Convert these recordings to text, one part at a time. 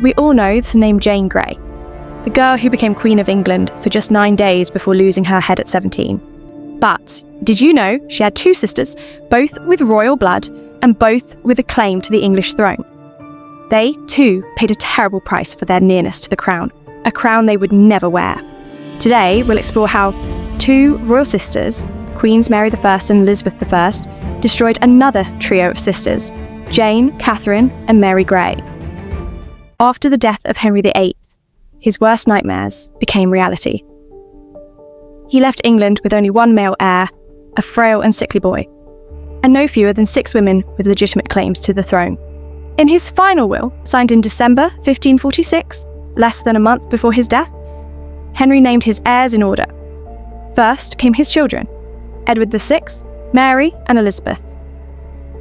we all know the name Jane Grey, the girl who became Queen of England for just 9 days before losing her head at 17. But did you know she had 2 sisters, both with royal blood and both with a claim to the English throne? They, too, paid a terrible price for their nearness to the crown, a crown they would never wear. Today, we'll explore how 2 royal sisters, Queens Mary I and Elizabeth I, destroyed another trio of sisters, Jane, Katherine, and Mary Grey. After the death of Henry VIII, his worst nightmares became reality. He left England with only one male heir, a frail and sickly boy, and no fewer than 6 women with legitimate claims to the throne. In his final will, signed in December 1546, less than a month before his death, Henry named his heirs in order. First came his children, Edward VI, Mary, and Elizabeth.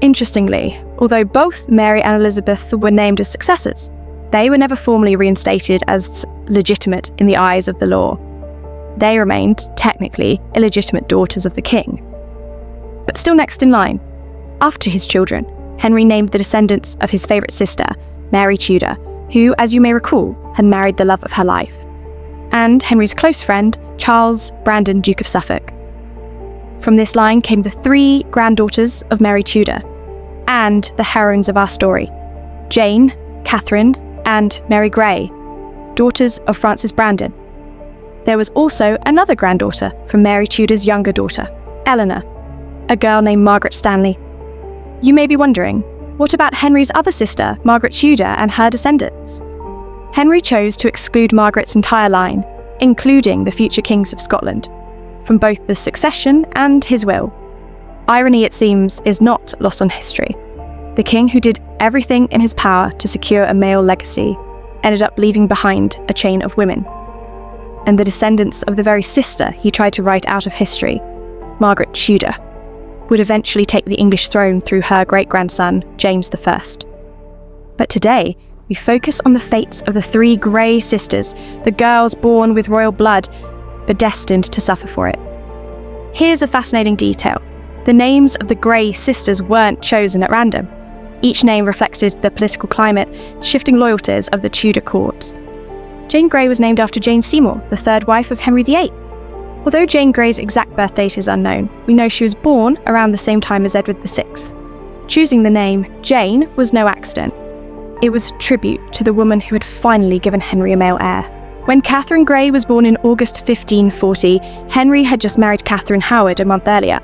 Interestingly, although both Mary and Elizabeth were named as successors, they were never formally reinstated as legitimate in the eyes of the law. They remained, technically, illegitimate daughters of the king. But still next in line, after his children, Henry named the descendants of his favourite sister, Mary Tudor, who, as you may recall, had married the love of her life, and Henry's close friend, Charles Brandon, Duke of Suffolk. From this line came the 3 granddaughters of Mary Tudor, and the heroines of our story, Jane, Katherine, and Mary Grey, daughters of Francis Brandon. There was also another granddaughter from Mary Tudor's younger daughter, Eleanor, a girl named Margaret Stanley. You may be wondering, what about Henry's other sister, Margaret Tudor, and her descendants? Henry chose to exclude Margaret's entire line, including the future kings of Scotland, from both the succession and his will. Irony, it seems, is not lost on history. The king who did everything in his power to secure a male legacy ended up leaving behind a chain of women. And the descendants of the very sister he tried to write out of history, Margaret Tudor, would eventually take the English throne through her great-grandson, James I. But today, we focus on the fates of the 3 Grey sisters, the girls born with royal blood, but destined to suffer for it. Here's a fascinating detail. The names of the Grey sisters weren't chosen at random. Each name reflected the political climate, shifting loyalties of the Tudor court. Jane Grey was named after Jane Seymour, the 3rd wife of Henry VIII. Although Jane Grey's exact birth date is unknown, we know she was born around the same time as Edward VI. Choosing the name Jane was no accident. It was a tribute to the woman who had finally given Henry a male heir. When Catherine Grey was born in August 1540, Henry had just married Catherine Howard a month earlier.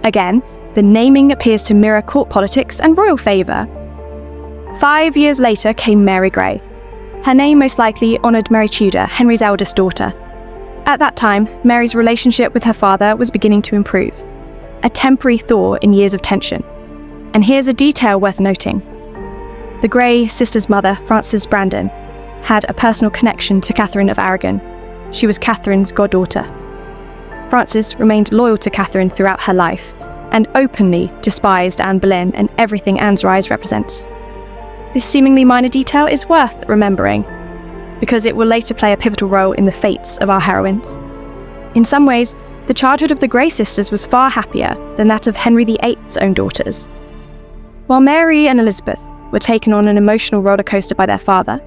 Again, the naming appears to mirror court politics and royal favour. 5 years later came Mary Grey. Her name most likely honoured Mary Tudor, Henry's eldest daughter. At that time, Mary's relationship with her father was beginning to improve, a temporary thaw in years of tension. And here's a detail worth noting. The Grey sisters' mother, Frances Brandon, had a personal connection to Catherine of Aragon. She was Catherine's goddaughter. Frances remained loyal to Catherine throughout her life, and openly despised Anne Boleyn and everything Anne's rise represents. This seemingly minor detail is worth remembering, because it will later play a pivotal role in the fates of our heroines. In some ways, the childhood of the Grey sisters was far happier than that of Henry VIII's own daughters. While Mary and Elizabeth were taken on an emotional roller coaster by their father,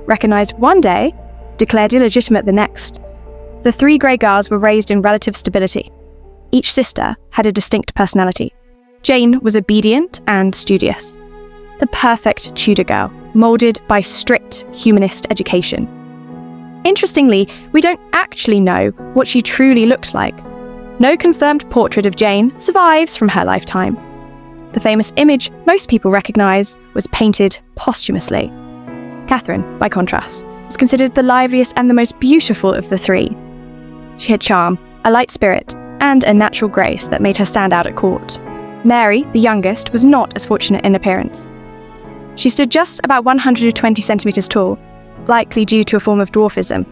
recognised one day, declared illegitimate the next, the 3 Grey girls were raised in relative stability. Each sister had a distinct personality. Jane was obedient and studious, the perfect Tudor girl, moulded by strict humanist education. Interestingly, we don't actually know what she truly looked like. No confirmed portrait of Jane survives from her lifetime. The famous image most people recognise was painted posthumously. Catherine, by contrast, was considered the liveliest and the most beautiful of the 3. She had charm, a light spirit, and a natural grace that made her stand out at court. Mary, the youngest, was not as fortunate in appearance. She stood just about 120 centimetres tall, likely due to a form of dwarfism,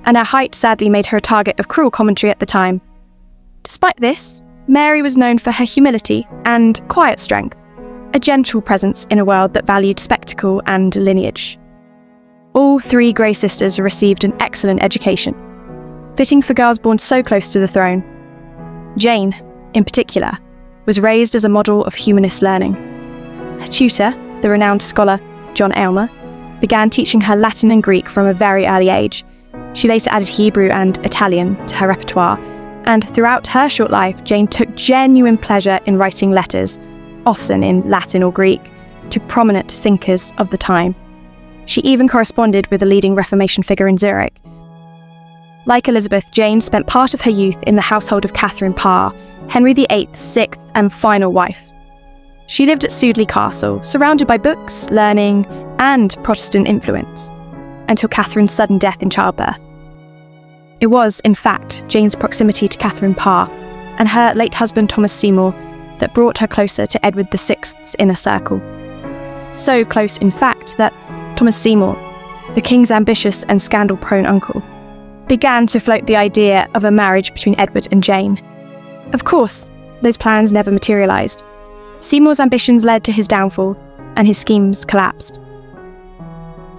and her height sadly made her a target of cruel commentary at the time. Despite this, Mary was known for her humility and quiet strength, a gentle presence in a world that valued spectacle and lineage. All 3 Grey sisters received an excellent education, fitting for girls born so close to the throne. Jane, in particular, was raised as a model of humanist learning. Her tutor, the renowned scholar John Aylmer, began teaching her Latin and Greek from a very early age. She later added Hebrew and Italian to her repertoire, and throughout her short life, Jane took genuine pleasure in writing letters, often in Latin or Greek, to prominent thinkers of the time. She even corresponded with a leading Reformation figure in Zurich. Like Elizabeth, Jane spent part of her youth in the household of Katherine Parr, Henry VIII's sixth and final wife. She lived at Sudeley Castle, surrounded by books, learning, and Protestant influence, until Catherine's sudden death in childbirth. It was, in fact, Jane's proximity to Katherine Parr and her late husband Thomas Seymour that brought her closer to Edward VI's inner circle. So close, in fact, that Thomas Seymour, the king's ambitious and scandal-prone uncle, began to float the idea of a marriage between Edward and Jane. Of course, those plans never materialised. Seymour's ambitions led to his downfall, and his schemes collapsed.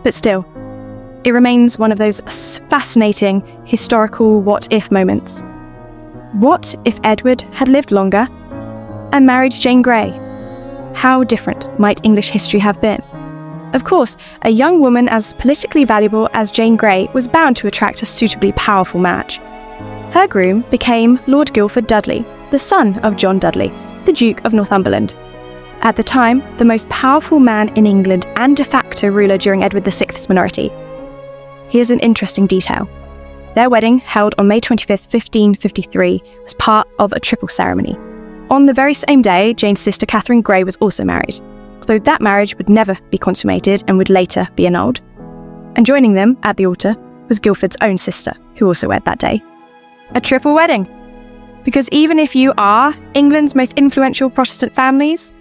But still, it remains one of those fascinating historical what-if moments. What if Edward had lived longer and married Jane Grey? How different might English history have been? Of course, a young woman as politically valuable as Jane Grey was bound to attract a suitably powerful match. Her groom became Lord Guildford Dudley, the son of John Dudley, the Duke of Northumberland. At the time, the most powerful man in England and de facto ruler during Edward VI's minority. Here's an interesting detail. Their wedding, held on May 25th, 1553, was part of a triple ceremony. On the very same day, Jane's sister Catherine Grey was also married, although that marriage would never be consummated and would later be annulled. And joining them at the altar was Guildford's own sister, who also wed that day. A triple wedding. Because even if you are England's most influential Protestant families,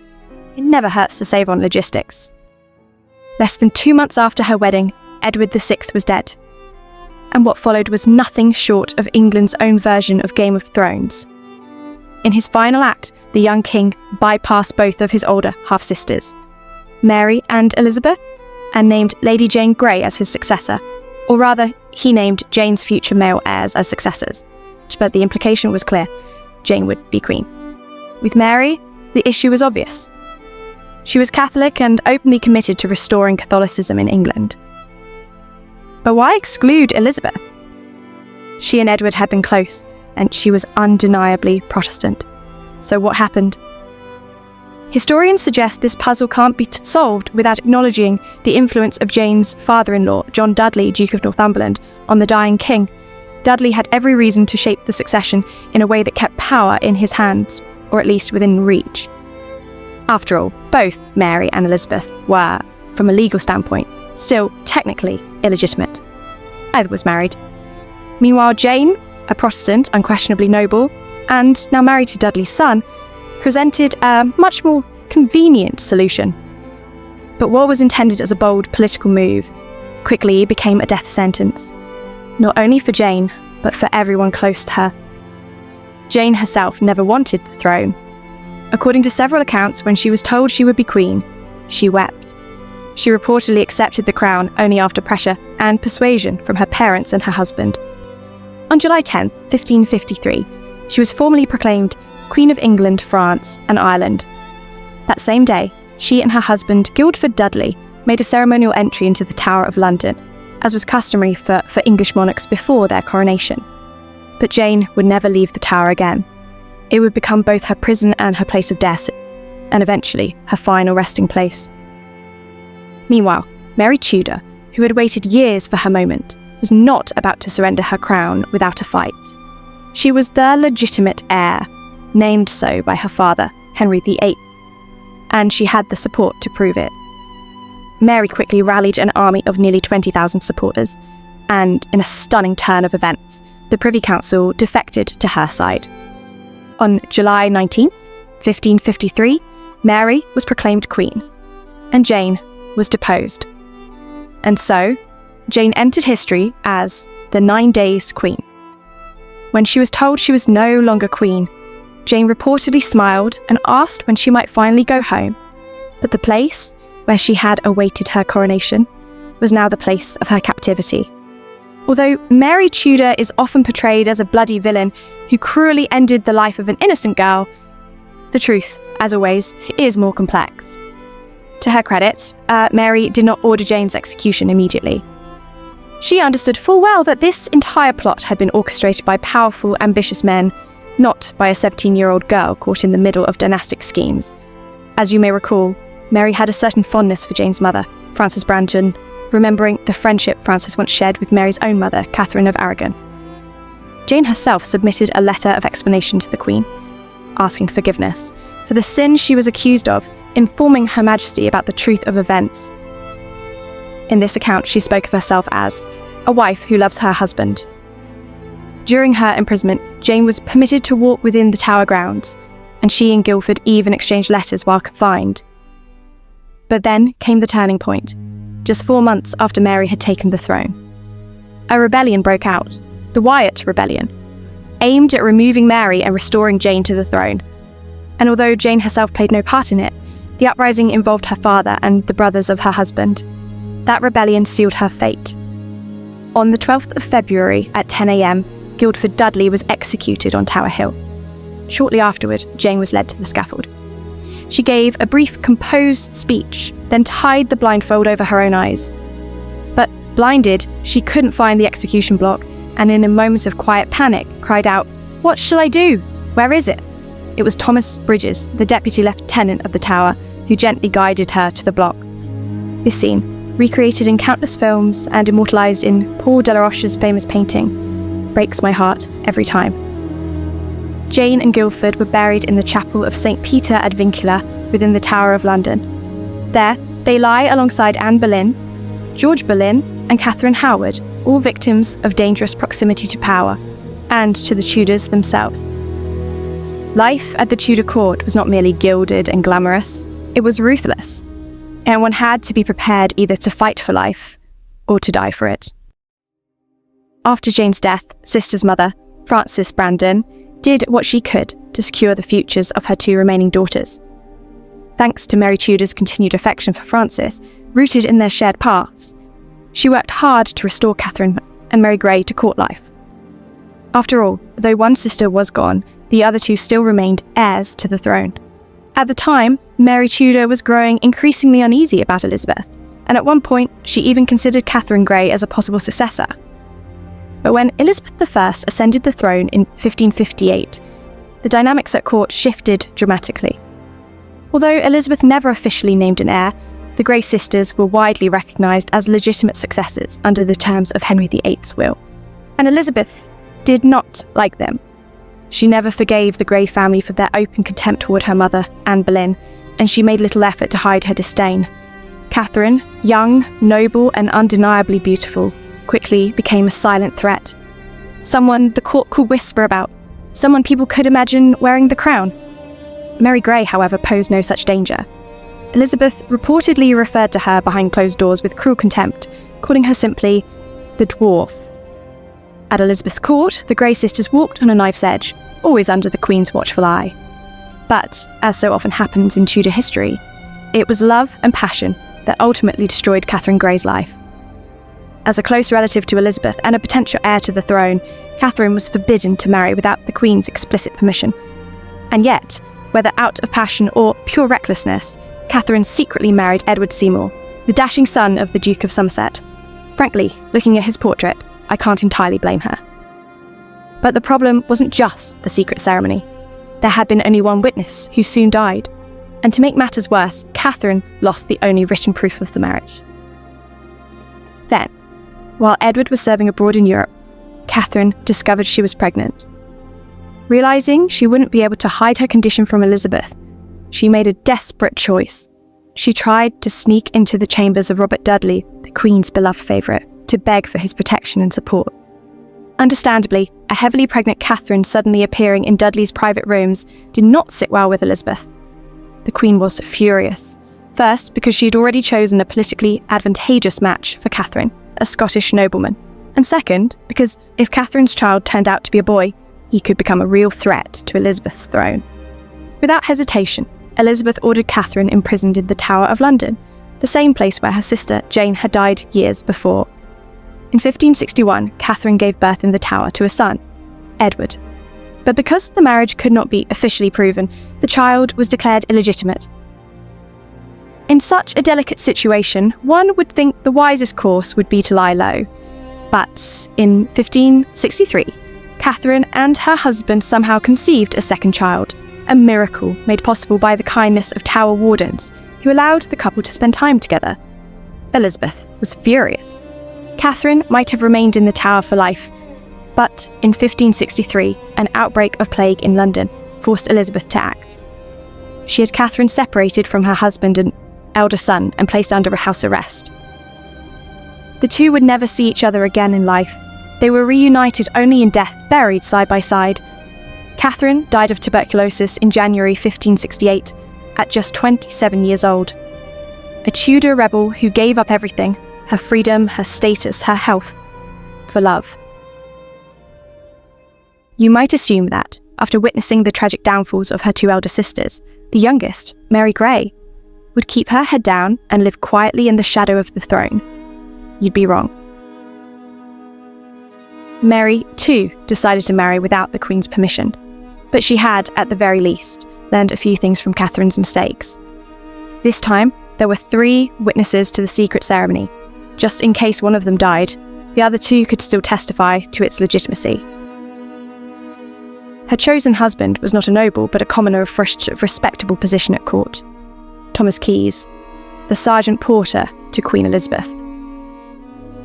it never hurts to save on logistics. Less than 2 months after her wedding, Edward VI was dead. And what followed was nothing short of England's own version of Game of Thrones. In his final act, the young king bypassed both of his older half-sisters, Mary and Elizabeth, and named Lady Jane Grey as his successor, or rather, he named Jane's future male heirs as successors. But the implication was clear: Jane would be queen. With Mary, the issue was obvious. She was Catholic and openly committed to restoring Catholicism in England. But why exclude Elizabeth? She and Edward had been close, and she was undeniably Protestant. So what happened? Historians suggest this puzzle can't be solved without acknowledging the influence of Jane's father-in-law, John Dudley, Duke of Northumberland, on the dying king. Dudley had every reason to shape the succession in a way that kept power in his hands, or at least within reach. After all, both Mary and Elizabeth were, from a legal standpoint, still technically illegitimate. Either was married. Meanwhile, Jane, a Protestant, unquestionably noble, and now married to Dudley's son, presented a much more convenient solution. But what was intended as a bold political move quickly became a death sentence, not only for Jane, but for everyone close to her. Jane herself never wanted the throne. According to several accounts, when she was told she would be queen, she wept. She reportedly accepted the crown only after pressure and persuasion from her parents and her husband. On July 10, 1553, she was formally proclaimed Queen of England, France, and Ireland. That same day, she and her husband, Guildford Dudley, made a ceremonial entry into the Tower of London, as was customary for English monarchs before their coronation. But Jane would never leave the Tower again. It would become both her prison and her place of death, and eventually her final resting place. Meanwhile, Mary Tudor, who had waited years for her moment, was not about to surrender her crown without a fight. She was the legitimate heir, named so by her father, Henry VIII, and she had the support to prove it. Mary quickly rallied an army of nearly 20,000 supporters, and in a stunning turn of events, the Privy Council defected to her side. On July 19th, 1553, Mary was proclaimed queen, and Jane was deposed. And so, Jane entered history as the 9 Days Queen. When she was told she was no longer queen, Jane reportedly smiled and asked when she might finally go home, but the place where she had awaited her coronation was now the place of her captivity. Although Mary Tudor is often portrayed as a bloody villain who cruelly ended the life of an innocent girl, the truth, as always, is more complex. To her credit, Mary did not order Jane's execution immediately. She understood full well that this entire plot had been orchestrated by powerful, ambitious men, not by a 17-year-old girl caught in the middle of dynastic schemes. As you may recall, Mary had a certain fondness for Jane's mother, Frances Brandon, remembering the friendship Frances once shared with Mary's own mother, Katherine of Aragon. Jane herself submitted a letter of explanation to the Queen, asking forgiveness for the sin she was accused of, informing Her Majesty about the truth of events. In this account, she spoke of herself as a wife who loves her husband. During her imprisonment, Jane was permitted to walk within the Tower grounds, and she and Guildford even exchanged letters while confined. But then came the turning point, just 4 months after Mary had taken the throne. A rebellion broke out, the Wyatt Rebellion, aimed at removing Mary and restoring Jane to the throne. And although Jane herself played no part in it, the uprising involved her father and the brothers of her husband. That rebellion sealed her fate. On the 12th of February at 10 a.m, Guildford Dudley was executed on Tower Hill. Shortly afterward, Jane was led to the scaffold. She gave a brief, composed speech, then tied the blindfold over her own eyes. But blinded, she couldn't find the execution block, and in a moment of quiet panic, cried out, "What shall I do? Where is it?" It was Thomas Bridges, the Deputy Lieutenant of the Tower, who gently guided her to the block. This scene, recreated in countless films and immortalised in Paul Delaroche's famous painting, breaks my heart every time. Jane and Guildford were buried in the chapel of St. Peter ad Vincula within the Tower of London. There, they lie alongside Anne Boleyn, George Boleyn, and Catherine Howard, all victims of dangerous proximity to power, and to the Tudors themselves. Life at the Tudor court was not merely gilded and glamorous, it was ruthless, and one had to be prepared either to fight for life or to die for it. After Jane's death, sister's mother, Frances Brandon, did what she could to secure the futures of her 2 remaining daughters. Thanks to Mary Tudor's continued affection for Frances, rooted in their shared past, she worked hard to restore Katherine and Mary Grey to court life. After all, though one sister was gone, the other 2 still remained heirs to the throne. At the time, Mary Tudor was growing increasingly uneasy about Elizabeth, and at one point she even considered Catherine Grey as a possible successor. But when Elizabeth I ascended the throne in 1558, the dynamics at court shifted dramatically. Although Elizabeth never officially named an heir, the Grey sisters were widely recognised as legitimate successors under the terms of Henry VIII's will. And Elizabeth did not like them. She never forgave the Grey family for their open contempt toward her mother, Anne Boleyn, and she made little effort to hide her disdain. Catherine, young, noble, and undeniably beautiful, quickly became a silent threat. Someone the court could whisper about, someone people could imagine wearing the crown. Mary Grey, however, posed no such danger. Elizabeth reportedly referred to her behind closed doors with cruel contempt, calling her simply the dwarf. At Elizabeth's court, the Grey sisters walked on a knife's edge, always under the Queen's watchful eye. But, as so often happens in Tudor history, it was love and passion that ultimately destroyed Catherine Grey's life. As a close relative to Elizabeth and a potential heir to the throne, Catherine was forbidden to marry without the Queen's explicit permission. And yet, whether out of passion or pure recklessness, Catherine secretly married Edward Seymour, the dashing son of the Duke of Somerset. Frankly, looking at his portrait, I can't entirely blame her. But the problem wasn't just the secret ceremony. There had been only one witness, who soon died. And to make matters worse, Catherine lost the only written proof of the marriage. Then, while Edward was serving abroad in Europe, Catherine discovered she was pregnant. Realising she wouldn't be able to hide her condition from Elizabeth, she made a desperate choice. She tried to sneak into the chambers of Robert Dudley, the Queen's beloved favourite, to beg for his protection and support. Understandably, a heavily pregnant Catherine suddenly appearing in Dudley's private rooms did not sit well with Elizabeth. The Queen was furious. First, because she had already chosen a politically advantageous match for Catherine, a Scottish nobleman. And second, because if Catherine's child turned out to be a boy, he could become a real threat to Elizabeth's throne. Without hesitation, Elizabeth ordered Catherine imprisoned in the Tower of London, the same place where her sister Jane had died years before. In 1561, Catherine gave birth in the Tower to a son, Edward. But because the marriage could not be officially proven, the child was declared illegitimate. In such a delicate situation, one would think the wisest course would be to lie low. But in 1563, Katherine and her husband somehow conceived a second child, a miracle made possible by the kindness of tower wardens, who allowed the couple to spend time together. Elizabeth was furious. Katherine might have remained in the tower for life, but in 1563, an outbreak of plague in London forced Elizabeth to act. She had Katherine separated from her husband and elder son and placed under a house arrest. The two would never see each other again in life. They were reunited only in death, buried side by side. Katherine died of tuberculosis in January 1568 at just 27 years old. A Tudor rebel who gave up everything, her freedom, her status, her health, for love. You might assume that, after witnessing the tragic downfalls of her two elder sisters, the youngest, Mary Grey, would keep her head down and live quietly in the shadow of the throne. You'd be wrong. Mary, too, decided to marry without the Queen's permission, but she had, at the very least, learned a few things from Katherine's mistakes. This time, there were 3 witnesses to the secret ceremony. Just in case one of them died, the other 2 could still testify to its legitimacy. Her chosen husband was not a noble, but a commoner of respectable position at court. Thomas Keyes, the Sergeant Porter to Queen Elizabeth.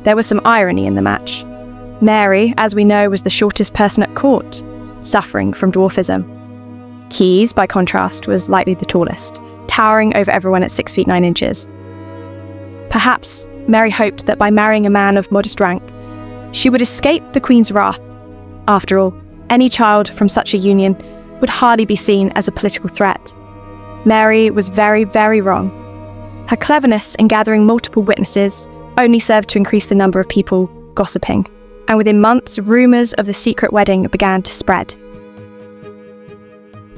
There was some irony in the match. Mary, as we know, was the shortest person at court, suffering from dwarfism. Keyes, by contrast, was likely the tallest, towering over everyone at 6 feet 9 inches. Perhaps Mary hoped that by marrying a man of modest rank, she would escape the Queen's wrath. After all, any child from such a union would hardly be seen as a political threat. Mary was very, very wrong. Her cleverness in gathering multiple witnesses only served to increase the number of people gossiping, and within months, rumours of the secret wedding began to spread.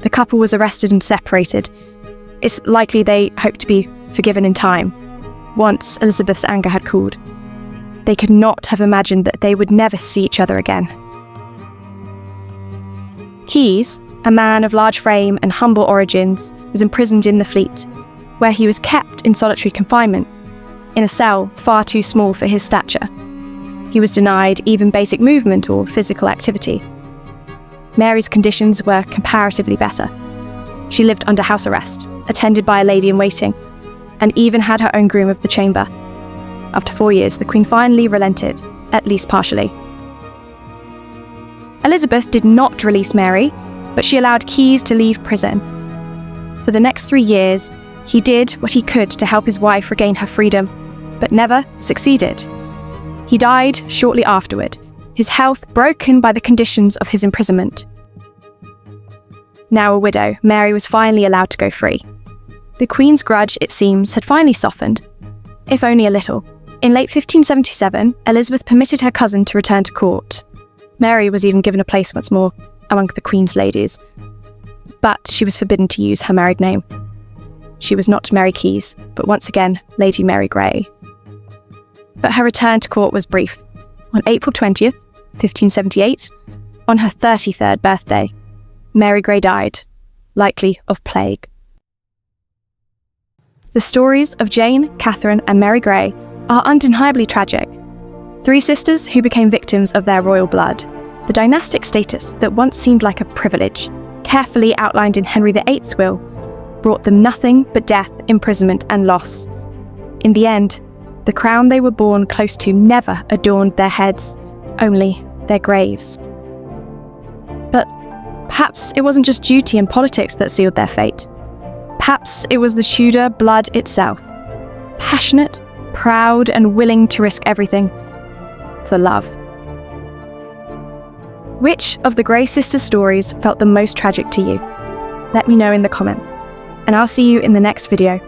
The couple was arrested and separated. It's likely they hoped to be forgiven in time, once Elizabeth's anger had cooled. They could not have imagined that they would never see each other again. Keyes, a man of large frame and humble origins, was imprisoned in the Fleet, where he was kept in solitary confinement, in a cell far too small for his stature. He was denied even basic movement or physical activity. Mary's conditions were comparatively better. She lived under house arrest, attended by a lady-in-waiting, and even had her own groom of the chamber. After 4 years, the Queen finally relented, at least partially. Elizabeth did not release Mary, but she allowed Keyes to leave prison. For the next 3 years, he did what he could to help his wife regain her freedom, but never succeeded. He died shortly afterward, his health broken by the conditions of his imprisonment. Now a widow, Mary was finally allowed to go free. The Queen's grudge, it seems, had finally softened, if only a little. In late 1577, Elizabeth permitted her cousin to return to court. Mary was even given a place once more among the Queen's ladies, but she was forbidden to use her married name. She was not Mary Keyes, but once again, Lady Mary Grey. But her return to court was brief. On April 20th, 1578, on her 33rd birthday, Mary Grey died, likely of plague. The stories of Jane, Katherine, and Mary Grey are undeniably tragic. 3 sisters who became victims of their royal blood. The dynastic status that once seemed like a privilege, carefully outlined in Henry VIII's will, brought them nothing but death, imprisonment, and loss. In the end, the crown they were born close to never adorned their heads, only their graves. But perhaps it wasn't just duty and politics that sealed their fate. Perhaps it was the Tudor blood itself, passionate, proud, and willing to risk everything for love. Which of the Grey sisters' stories felt the most tragic to you? Let me know in the comments, and I'll see you in the next video.